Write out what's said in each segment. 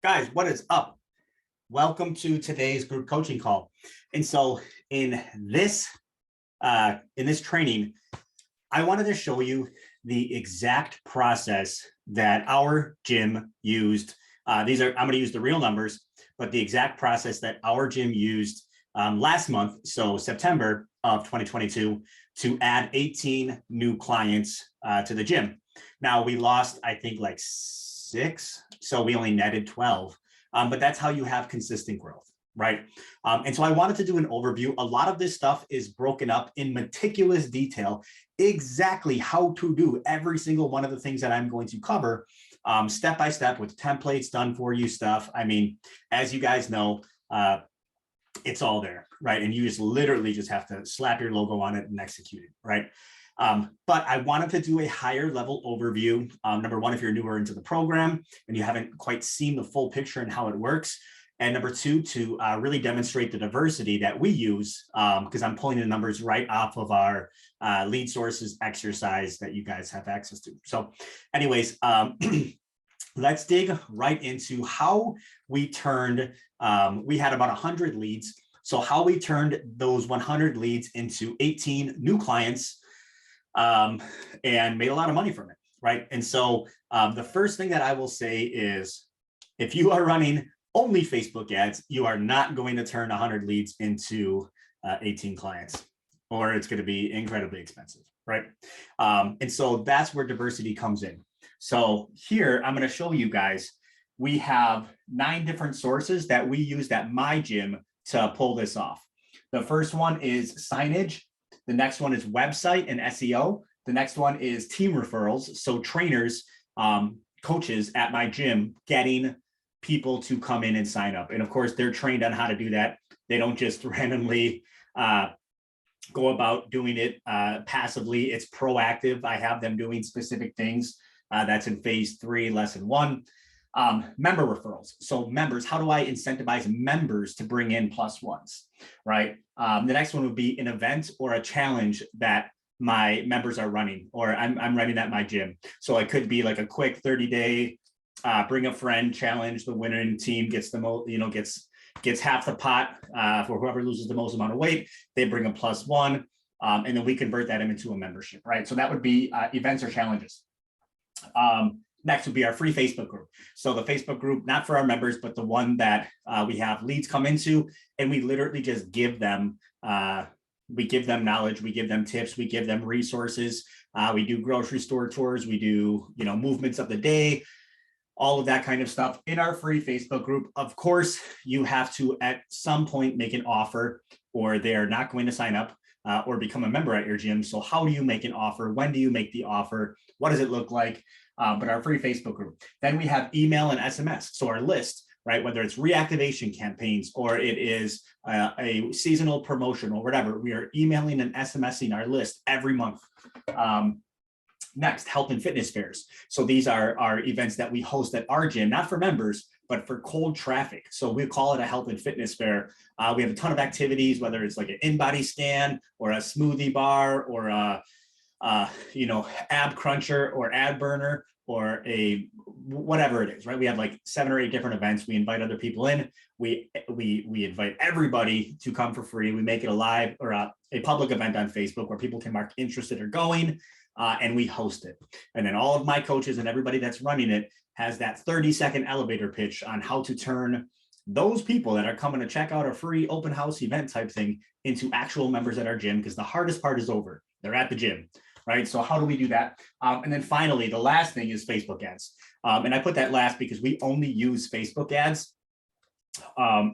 Guys, what is up? Welcome to today's group coaching call. And so in this training, I wanted to show you the exact process that our gym used. I'm going to use the real numbers, but the exact process that our gym used last month, so September of 2022, to add 18 new clients to the gym. Now we lost, I think, like 6, so we only netted 12. But that's how you have consistent growth, right? And so I wanted to do an overview. A lot of this stuff is broken up in meticulous detail, exactly how to do every single one of the things that I'm going to cover step by step with templates, done for you stuff. I mean, as you guys know, it's all there, right? And you just literally just have to slap your logo on it and execute it, right? But I wanted to do a higher level overview. Number one, if you're newer into the program and you haven't quite seen the full picture and how it works. And number two, to really demonstrate the diversity that we use, because I'm pulling the numbers right off of our lead sources exercise that you guys have access to. So anyways, let's dig right into how we turned, we had about 100 leads. So how we turned those 100 leads into 18 new clients and made a lot of money from it, right? And so the first thing that I will say is, if you are running only Facebook ads, you are not going to turn 100 leads into 18 clients, or it's going to be incredibly expensive, right? And so that's where diversity comes in. So here, I'm going to show you guys, we have 9 different sources that we used at my gym to pull this off. The first one is signage. The next one is website and SEO. The next one is team referrals. So trainers, coaches at my gym getting people to come in and sign up. And of course, they're trained on how to do that. They don't just randomly go about doing it passively. It's proactive. I have them doing specific things. That's in phase 3, lesson 1. Member referrals. So members, how do I incentivize members to bring in plus ones, right? The next one would be an event or a challenge that my members are running, or I'm running at my gym. So it could be like a quick 30-day bring a friend challenge. The winning team gets the most, gets half the pot for whoever loses the most amount of weight. They bring a plus one, and then we convert that into a membership, right? So that would be events or challenges. Next would be our free Facebook group. So the Facebook group, not for our members, but the one that we have leads come into, and we literally just give them, knowledge, we give them tips, we give them resources. We do grocery store tours, we do, movements of the day, all of that kind of stuff in our free Facebook group. Of course, you have to at some point make an offer, or they're not going to sign up or become a member at your gym. So how do you make an offer? When do you make the offer? What does it look like? But our free Facebook group. Then we have email and SMS. So our list, right? Whether it's reactivation campaigns or it is a seasonal promotion or whatever, we are emailing and SMSing our list every month. Next, health and fitness fairs. So these are our events that we host at our gym, not for members, but for cold traffic. So we call it a health and fitness fair. We have a ton of activities, whether it's like an in-body scan or a smoothie bar or a ab cruncher or ad burner or a whatever it is, right? We have like 7 or 8 different events. We invite other people in. We invite everybody to come for free. We make it a live or a public event on Facebook where people can mark interested or going, and we host it. And then all of my coaches and everybody that's running it has that 30-second elevator pitch on how to turn those people that are coming to check out a free open house event type thing into actual members at our gym, because the hardest part is over. They're at the gym. Right? So how do we do that? And then finally, the last thing is Facebook ads. And I put that last because we only use Facebook ads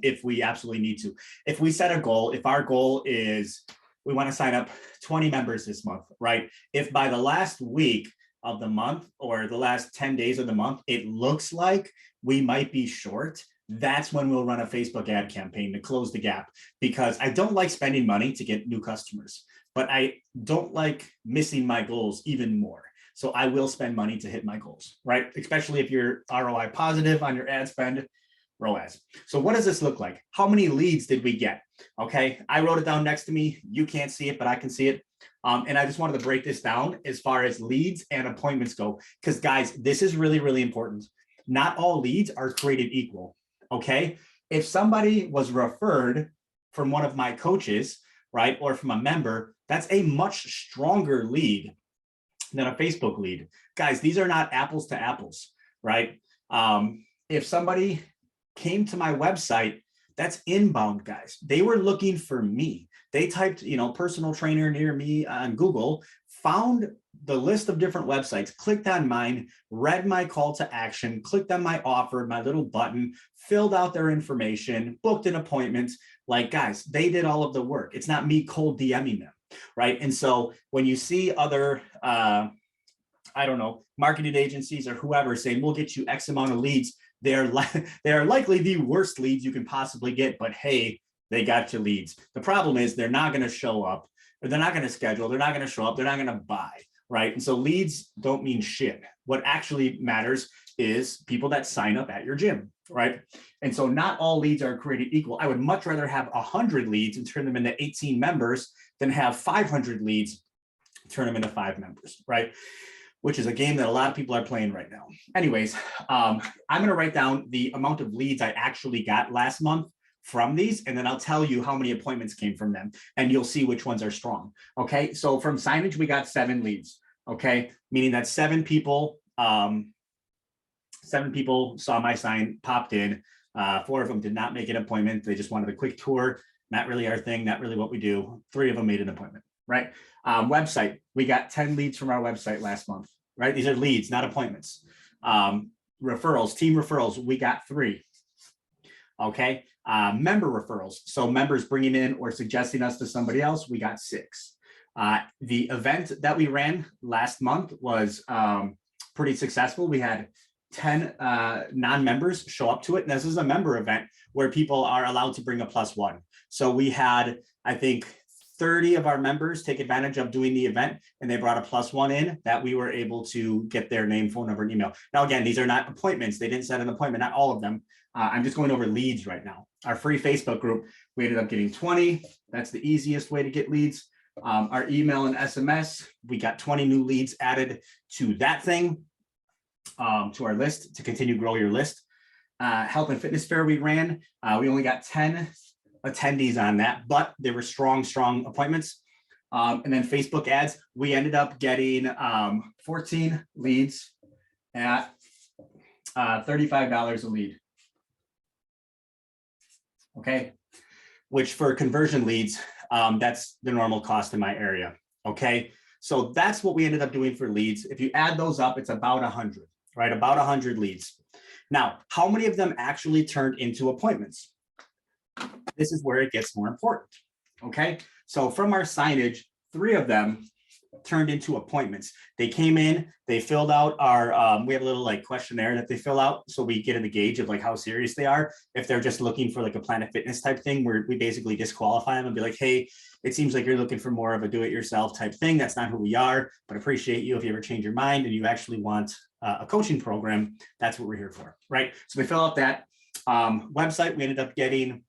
if we absolutely need to. If we set a goal, if our goal is we want to sign up 20 members this month, right? If by the last week of the month or the last 10 days of the month, it looks like we might be short, that's when we'll run a Facebook ad campaign to close the gap, because I don't like spending money to get new customers, but I don't like missing my goals even more. So I will spend money to hit my goals, right? Especially if you're ROI positive on your ad spend, ROAS. So what does this look like? How many leads did we get? Okay, I wrote it down next to me. You can't see it, but I can see it. And I just wanted to break this down as far as leads and appointments go, because guys, this is really, really important. not all leads are created equal. Okay. If somebody was referred from one of my coaches, right, or from a member, that's a much stronger lead than a Facebook lead. Guys, these are not apples to apples, right? If somebody came to my website, that's inbound, guys. They were looking for me. They typed, personal trainer near me on Google, found the list of different websites, clicked on mine, read my call to action, clicked on my offer, my little button, filled out their information, booked an appointment. Like, guys, they did all of the work. It's not me cold DMing them, right? And so when you see other, marketing agencies or whoever saying, we'll get you X amount of leads, they are likely the worst leads you can possibly get, but hey, they got you leads. The problem is they're not going to show up, or they're not going to schedule, they're not going to show up, they're not going to buy, right? And so leads don't mean shit. What actually matters is people that sign up at your gym, right? And so not all leads are created equal. I would much rather have 100 leads and turn them into 18 members than have 500 leads, turn them into 5 members, right? Which is a game that a lot of people are playing right now. Anyways, I'm going to write down the amount of leads I actually got last month from these, and then I'll tell you how many appointments came from them, and you'll see which ones are strong. Okay, so from signage, we got 7 leads. Okay, meaning that 7 people saw my sign, popped in. 4 of them did not make an appointment. They just wanted a quick tour. Not really our thing, not really what we do. 3 of them made an appointment, right? Website, we got 10 leads from our website last month, right? These are leads, not appointments. Referrals, team referrals, we got 3. Okay, member referrals, so members bringing in or suggesting us to somebody else, we got 6. The event that we ran last month was pretty successful. We had 10 non-members show up to it, and this is a member event where people are allowed to bring a +1. So we had, I think, 30 of our members take advantage of doing the event, and they brought a +1 in that we were able to get their name, phone number, and email. Now, again, these are not appointments. They didn't set an appointment, not all of them. I'm just going over leads right now. Our free Facebook group, we ended up getting 20. That's the easiest way to get leads. Our email and SMS, we got 20 new leads added to that thing, to our list to continue grow your list. Health and fitness fair we ran, we only got 10 attendees on that, but they were strong appointments. And then Facebook ads, we ended up getting 14 leads at $35 a lead. Okay, which for conversion leads, that's the normal cost in my area. Okay, so that's what we ended up doing for leads. If you add those up, it's about 100, right? About 100 leads. Now, how many of them actually turned into appointments? This is where it gets more important. Okay, so from our signage, 3 of them turned into appointments. They came in, they filled out our, we have a little like questionnaire that they fill out, so we get a gauge of like how serious they are. If they're just looking for like a Planet Fitness type thing, where we basically disqualify them and be like, hey, it seems like you're looking for more of a do-it-yourself type thing. That's not who we are, but appreciate you if you ever change your mind and you actually want a coaching program. That's what we're here for, right? So we fill out that website. We ended up getting,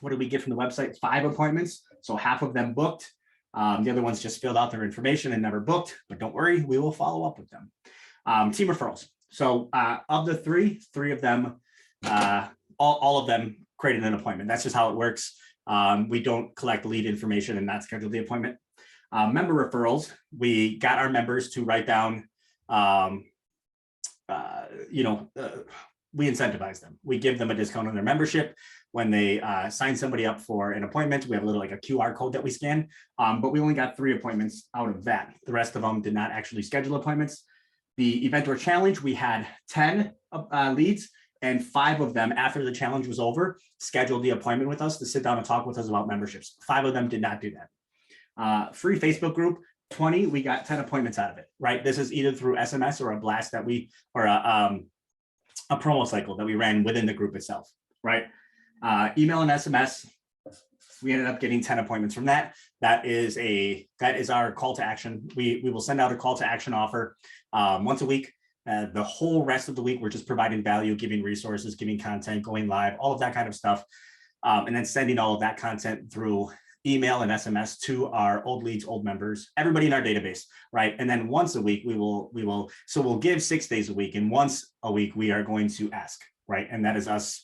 what did we get from the website? 5 appointments. So half of them booked. The other ones just filled out their information and never booked, but don't worry, we will follow up with them. Team referrals. So of the 3 of them, all of them created an appointment. That's just how it works. We don't collect lead information and not schedule the appointment. Member referrals, we got our members to write down, we incentivize them. We give them a discount on their membership. When they sign somebody up for an appointment, we have a little like a QR code that we scan, but we only got 3 appointments out of that. The rest of them did not actually schedule appointments. The event or challenge, we had 10 leads, and 5 of them, after the challenge was over, scheduled the appointment with us to sit down and talk with us about memberships. 5 of them did not do that. Free Facebook group, 20, we got 10 appointments out of it, right? This is either through SMS or a blast that we, or a promo cycle that we ran within the group itself, right? Email and SMS, we ended up getting 10 appointments from that. That is our call to action. We will send out a call to action offer once a week. The whole rest of the week, we're just providing value, giving resources, giving content, going live, all of that kind of stuff. And then sending all of that content through email and SMS to our old leads, old members, everybody in our database, right? And then once a week, so we'll give 6 days a week, and once a week we are going to ask, right? And that is us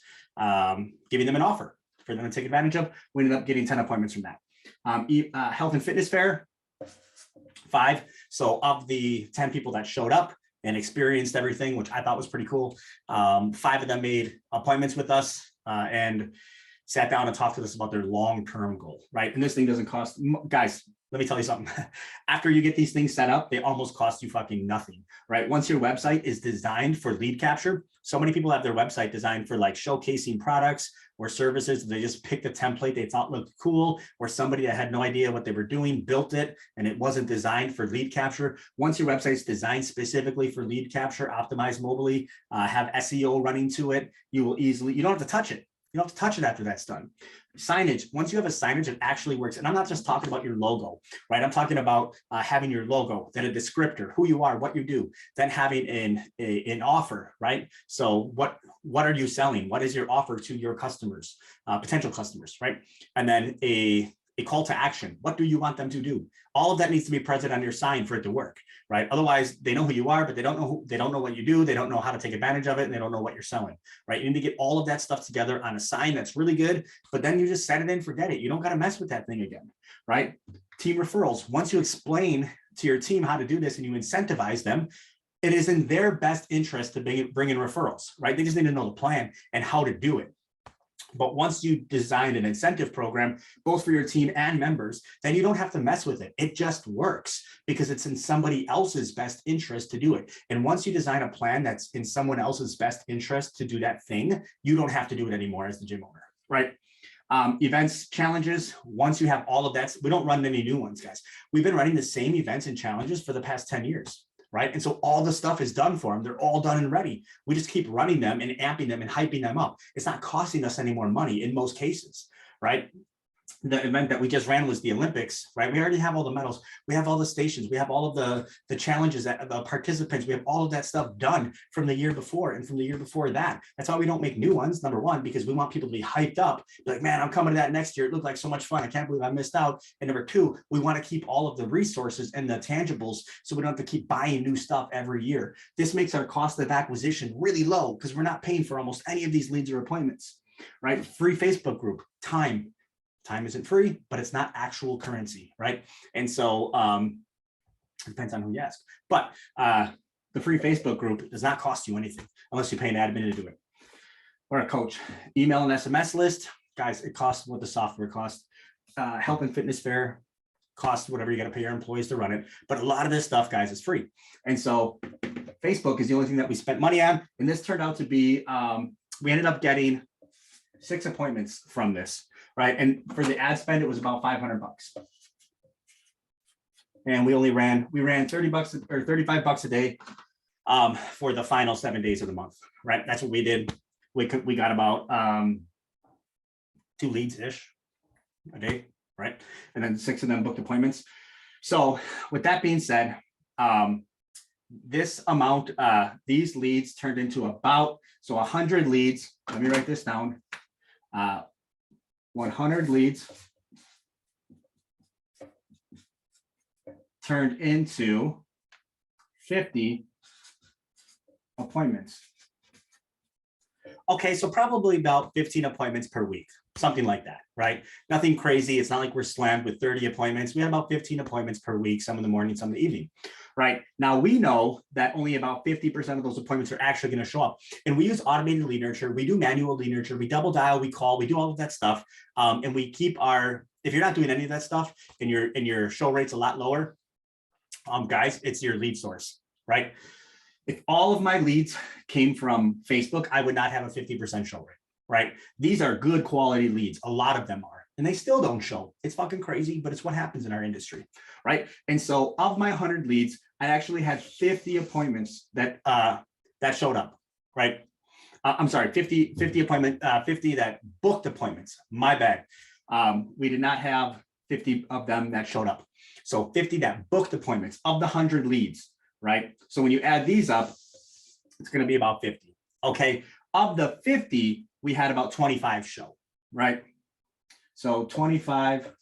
giving them an offer for them to take advantage of. We ended up getting 10 appointments from that. Health and fitness fair, 5. So of the 10 people that showed up and experienced everything, which I thought was pretty cool, 5 of them made appointments with us and sat down and talked to us about their long-term goal, right? And this thing doesn't cost, guys, let me tell you something. After you get these things set up, they almost cost you fucking nothing, right? Once your website is designed for lead capture, so many people have their website designed for like showcasing products or services. They just picked a template they thought looked cool, or somebody that had no idea what they were doing built it and it wasn't designed for lead capture. Once your website's designed specifically for lead capture, optimized mobilely, have SEO running to it, you don't have to touch it. You don't have to touch it after that's done. Signage, once you have a signage that actually works, and I'm not just talking about your logo, right? I'm talking about having your logo, then a descriptor, who you are, what you do, then having an offer, right? So what are you selling? What is your offer to your customers, potential customers, right? And then a call to action. What do you want them to do? All of that needs to be present on your sign for it to work, right? Otherwise, they know who you are, but they don't know what you do. They don't know how to take advantage of it, and they don't know what you're selling, right? You need to get all of that stuff together on a sign that's really good, but then you just set it and forget it. You don't got to mess with that thing again, right? Team referrals. Once you explain to your team how to do this and you incentivize them, it is in their best interest to bring in referrals, right? They just need to know the plan and how to do it. But once you design an incentive program, both for your team and members, then you don't have to mess with it. It just works because it's in somebody else's best interest to do it. And once you design a plan that's in someone else's best interest to do that thing, you don't have to do it anymore as the gym owner, right? Events, challenges, once you have all of that, we don't run any new ones, guys. We've been running the same events and challenges for the past 10 years. Right. And so all the stuff is done for them. They're all done and ready. We just keep running them and amping them and hyping them up. It's not costing us any more money in most cases. Right. The event that we just ran was the Olympics, right? We already have all the medals. We have all the stations. We have all of the challenges, that the participants. We have all of that stuff done from the year before and from the year before that. That's why we don't make new ones, number one, because we want people to be hyped up. Be like, man, I'm coming to that next year. It looked like so much fun. I can't believe I missed out. And number two, we want to keep all of the resources and the tangibles so we don't have to keep buying new stuff every year. This makes our cost of acquisition really low because we're not paying for almost any of these leads or appointments, right? Free Facebook group, time. Time isn't free, but it's not actual currency, right? And so it depends on who you ask. But the free Facebook group does not cost you anything unless you pay an admin to do it. Or a coach. Email and SMS list. Guys, it costs what the software costs. Health and fitness fair costs whatever you got to pay your employees to run it. But a lot of this stuff, guys, is free. And so Facebook is the only thing that we spent money on. And this turned out to be, we ended up getting 6 appointments from this. Right. And for the ad spend, it was about $500. And we ran $30 or $35 a day for the final 7 days of the month. Right. That's what we did. We got about 2 leads ish a day. Right. And then 6 of them booked appointments. So with that being said, this amount, these leads turned into about, so 100 leads. Let me write this down. 100 leads turned into 50 appointments. Okay, so probably about 15 appointments per week, something like that, right? Nothing crazy. It's not like we're slammed with 30 appointments. We had about 15 appointments per week, some in the morning, some in the evening, right? Now we know that only about 50% of those appointments are actually going to show up. And we use automated lead nurture. We do manual lead nurture. We double dial, we call, we do all of that stuff. And we keep if you're not doing any of that stuff and your show rate's a lot lower, guys, it's your lead source, right? If all of my leads came from Facebook, I would not have a 50% show rate, right? These are good quality leads. A lot of them are, and they still don't show. It's fucking crazy, but it's what happens in our industry, right? And so of my 100 leads, I actually had 50 appointments that showed up, right? I'm sorry, 50 that booked appointments. My bad. We did not have 50 of them that showed up. So 50 that booked appointments of the 100 leads, right? So when you add these up, it's going to be about 50. Okay. Of the 50, we had about 25 show, right? So 25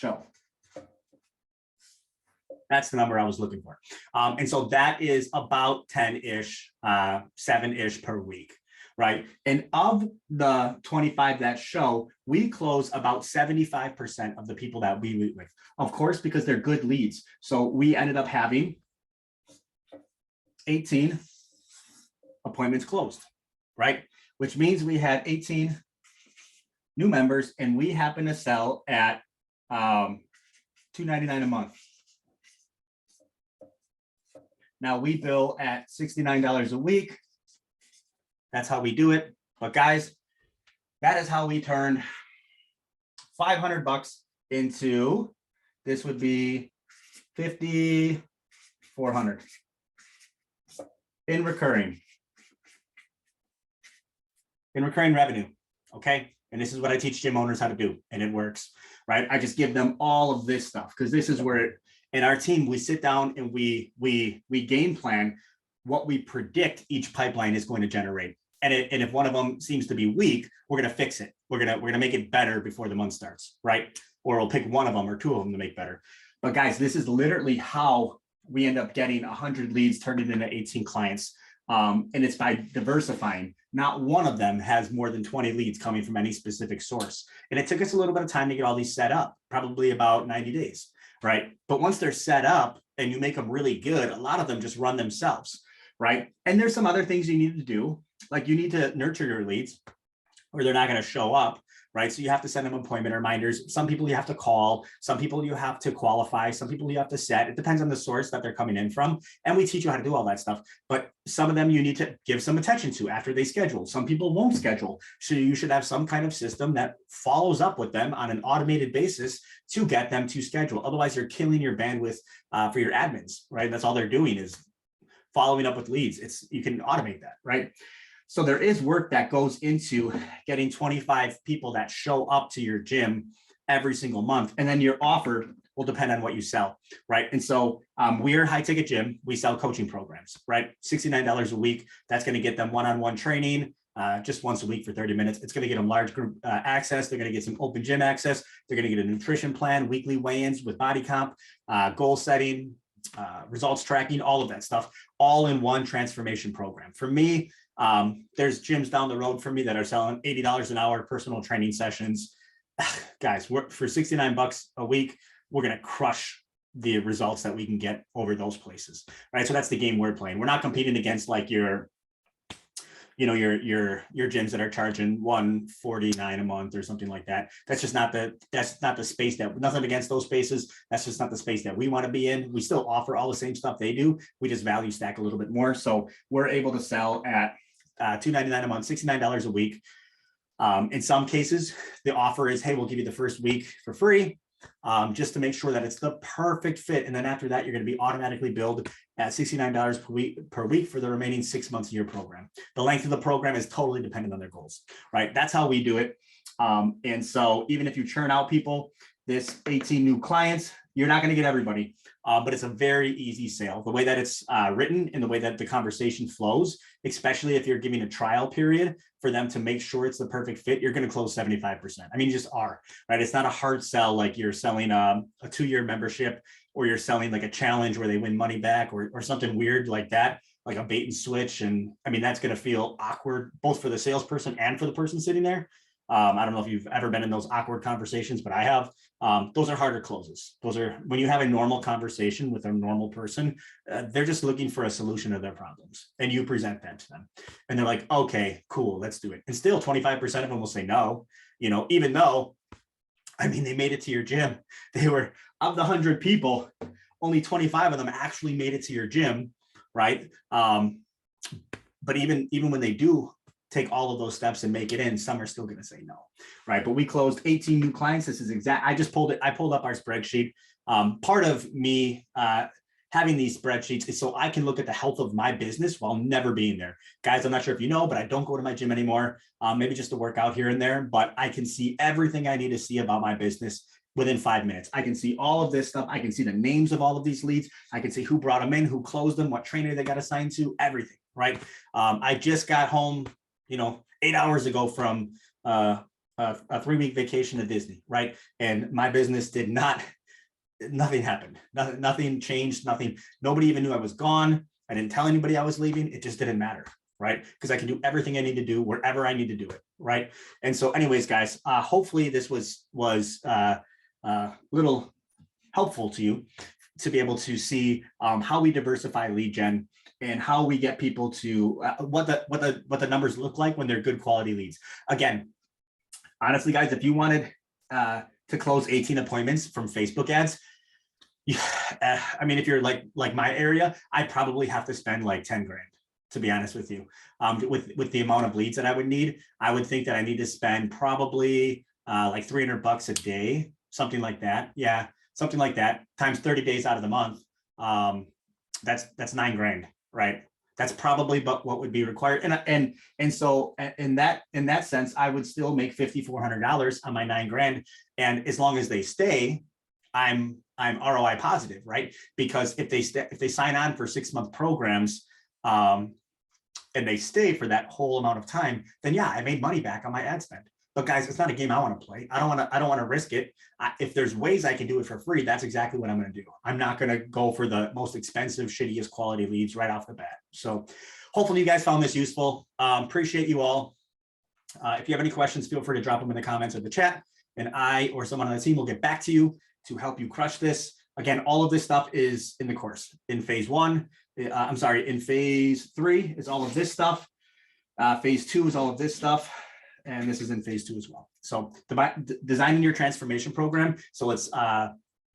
show. That's the number I was looking for. And so that is about 10-ish, 7-ish per week, right? And of the 25 that show, we close about 75% of the people that we meet with, of course, because they're good leads. So we ended up having 18 appointments closed, right? Which means we had 18 new members, and we happen to sell at $299 a month. Now we bill at $69 a week. That's how we do it. But guys, that is how we turn $500 into, this would be $5,400 in recurring revenue. Okay. And this is what I teach gym owners how to do, and it works, right? I just give them all of this stuff because this is where in our team, we sit down and we game plan what we predict each pipeline is going to generate. And if one of them seems to be weak, we're going to fix it. We're going to make it better before the month starts, right? Or we'll pick one of them or two of them to make better. But guys, this is literally how we end up getting 100 leads turned into 18 clients. And it's by diversifying. Not one of them has more than 20 leads coming from any specific source. And it took us a little bit of time to get all these set up, probably about 90 days. Right. But once they're set up and you make them really good, a lot of them just run themselves. Right. And there's some other things you need to do, like you need to nurture your leads or they're not going to show up. Right. So you have to send them appointment reminders. Some people you have to call, some people you have to qualify, some people you have to set. It depends on the source that they're coming in from. And we teach you how to do all that stuff. But some of them you need to give some attention to after they schedule. Some people won't schedule. So you should have some kind of system that follows up with them on an automated basis to get them to schedule. Otherwise, you're killing your bandwidth for your admins. Right. That's all they're doing is following up with leads. You can automate that. Right. So there is work that goes into getting 25 people that show up to your gym every single month. And then your offer will depend on what you sell, right? And so we're High Ticket Gym. We sell coaching programs, right? $69 a week. That's going to get them one-on-one training just once a week for 30 minutes. It's going to get them large group access. They're going to get some open gym access. They're going to get a nutrition plan, weekly weigh-ins with body comp, goal setting, results tracking, all of that stuff, all in one transformation program. For me, there's gyms down the road for me that are selling $80 an hour personal training sessions. Guys, for $69 a week, we're going to crush the results that we can get over those places, right? So that's the game we're playing. We're not competing against like your gyms that are charging $149 a month or something like that. That's not the space that, nothing against those spaces. That's just not the space that we want to be in. We still offer all the same stuff they do. We just value stack a little bit more. So we're able to sell at $299 a month, $69 a week. In some cases, the offer is, hey, we'll give you the first week for free, just to make sure that it's the perfect fit. And then after that, you're going to be automatically billed at $69 per week for the remaining 6 months of your program. The length of the program is totally dependent on their goals, right? That's how we do it. And so even if you churn out people, this 18 new clients, you're not going to get everybody, but it's a very easy sale. The way that it's written and the way that the conversation flows, especially if you're giving a trial period for them to make sure it's the perfect fit, you're going to close 75%. I mean, you just are, right? It's not a hard sell like you're selling a 2-year membership, or you're selling like a challenge where they win money back, or something weird like that, like a bait and switch. And I mean, that's going to feel awkward both for the salesperson and for the person sitting there. I don't know if you've ever been in those awkward conversations, but I have. Those are harder closes. Those are when you have a normal conversation with a normal person, they're just looking for a solution to their problems, and you present that to them. And they're like, okay, cool, let's do it. And still 25% of them will say no, even though, I mean, they made it to your gym. They were, of the 100 people, only 25 of them actually made it to your gym, right? But even when they do take all of those steps and make it in, some are still going to say no, right? But we closed 18 new clients. This is exact. I pulled up our spreadsheet. Part of me having these spreadsheets is so I can look at the health of my business while never being there. Guys, I'm not sure if you know, but I don't go to my gym anymore. Maybe just to work out here and there, but I can see everything I need to see about my business within 5 minutes. I can see all of this stuff. I can see the names of all of these leads. I can see who brought them in, who closed them, what trainer they got assigned to, everything, right? I just got home 8 hours ago from a a 3-week vacation to Disney, right? And my business did not, nothing happened. Nothing changed, nothing. Nobody even knew I was gone. I didn't tell anybody I was leaving. It just didn't matter, right? Because I can do everything I need to do wherever I need to do it, right? And so anyways, guys, hopefully this was little helpful to you to be able to see how we diversify lead gen and how we get people to what the numbers look like when they're good quality leads. Again, honestly, guys, if you wanted to close 18 appointments from Facebook ads, I mean, if you're like my area, I probably have to spend like 10 grand, to be honest with you. With the amount of leads that I would need, I would think that I need to spend probably like $300 a day, something like that. Yeah, something like that, times 30 days out of the month. That's 9 grand, right? That's probably what would be required. And so in that sense, I would still make $5,400 on my 9 grand. And as long as they stay, I'm ROI positive, right? Because if they sign on for 6-month programs, and they stay for that whole amount of time, then yeah, I made money back on my ad spend. But guys, it's not a game I want to play. I don't want to risk it. If there's ways I can do it for free, that's exactly what I'm going to do. I'm not going to go for the most expensive, shittiest quality leads right off the bat. So hopefully you guys found this useful. Appreciate you all. If you have any questions, feel free to drop them in the comments or the chat, and I or someone on the team will get back to you to help you crush this. Again, all of this stuff is in the course. In phase 1, in phase 3 is all of this stuff. Phase 2 is all of this stuff. And this is in phase 2 as well. So designing your transformation program, so it's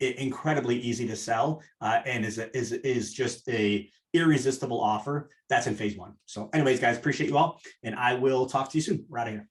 incredibly easy to sell and is just a irresistible offer. That's in phase 1. So anyways, guys, appreciate you all, and I will talk to you soon. We're out of here.